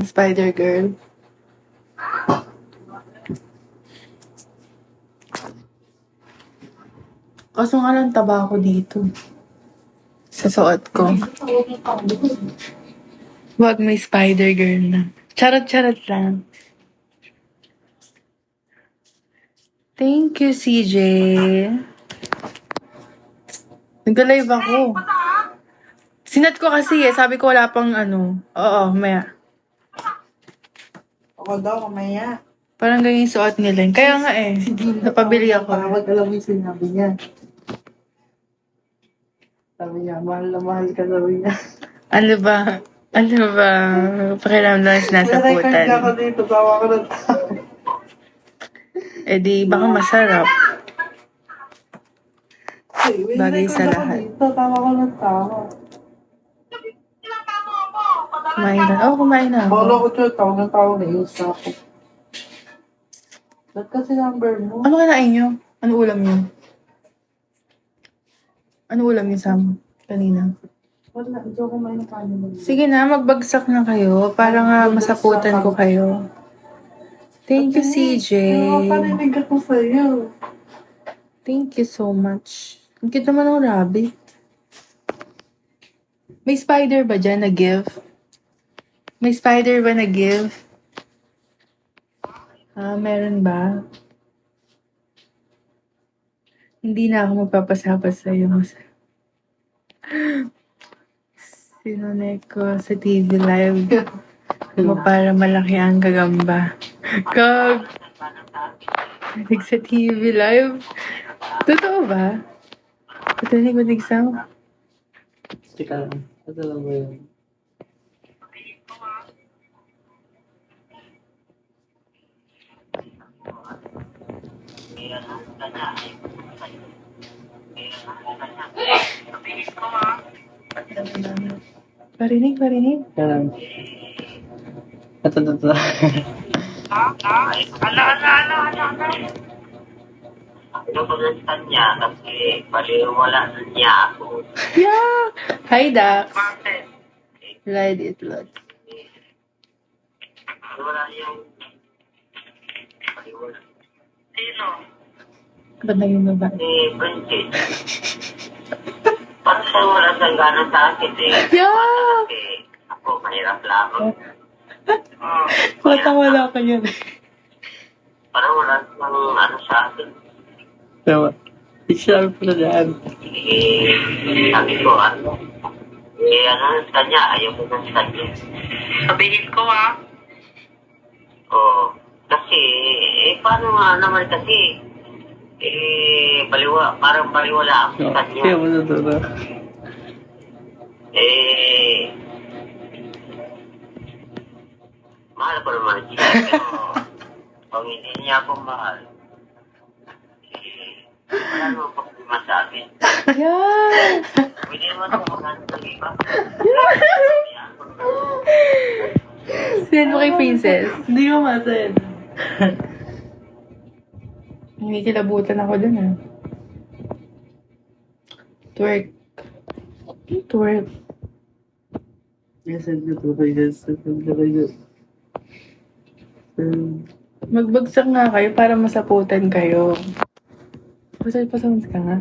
Spider Girl. Kaso nga lang taba ako dito. Sa suot ko. Wag, may Spider Girl na. Charot-charot lang. Thank you, CJ. Nag-live ako. Sinat ko kasi sabi ko wala pang ano. Oo, maya. Ako daw, mamaya. Parang ganyan yung suot nila. Kaya nga napabili ako. Tawag, alam mo yung sinabi niya. Sabi niya, mahal na mahal ka, sabi niya. Ano ba? Ano ba? Pakiramdam na nasa Record putan. ka ako dito, tawa ko ng tao. Di baka masarap. Bagay sa Record ako lahat. dito, tawa ko ng tao. Kumain na. Kumain na ako. Bolo ko siya, tawag ng tao na iusa ako. Ba't kasi number mo? Ano kinain nyo? Ano ulam nyo? Ano ulam nyo, Sam? Kanina. Wala, hindi ako kumain ng kanin. Sige na, magbagsak na kayo. Para nga masaputan ko kayo. Thank you, CJ. Parinig ako sa'yo. Thank you so much. Ang cute naman ng rabbit. May spider ba dyan na give? May spider ba na give? Meron ba? Hindi na ako magpapasapas sa'yo. Sinunek ko sa TV live. Para malaki ang gagamba. Kag! Sa TV live? Totoo ba? Patunig mo Sam? Teka lang, ito lang ba yun? Parinig. Teka lang. Ito. Nakulantan niya kasi wala na niya ako. Yeah! Hi, Dax. Ride it, Lord. Wala yung paliwala. Sino? Ba't naging baba? Si Princess. Parang siya wala siyang gana sa akin eh. Yeah! Kasi ako mahirap lang. Wala ka yan. Parang wala siyang ano sa akin. Tama. Isabi ko na dyan. Sabi ko ano. Ano sa kanya, ayaw ko na sa kanya. Sabihin ko Oo. Kasi, paano nga naman kasi, parang baliwala ako sa kanya. Kaya mo na ito na. Mahal ko naman siya, pero kung hindi niya ako mahal, wala naman problema sa akin. Yeah! Pwede naman ako maghanap ng iba. Send mo kay Princess. Hindi ko masend. Hindi kilabutan ako dun Twerk. Twerk. Send ko to kayo. Magbagsak nga kayo para masaputan kayo. Pasal ka nga.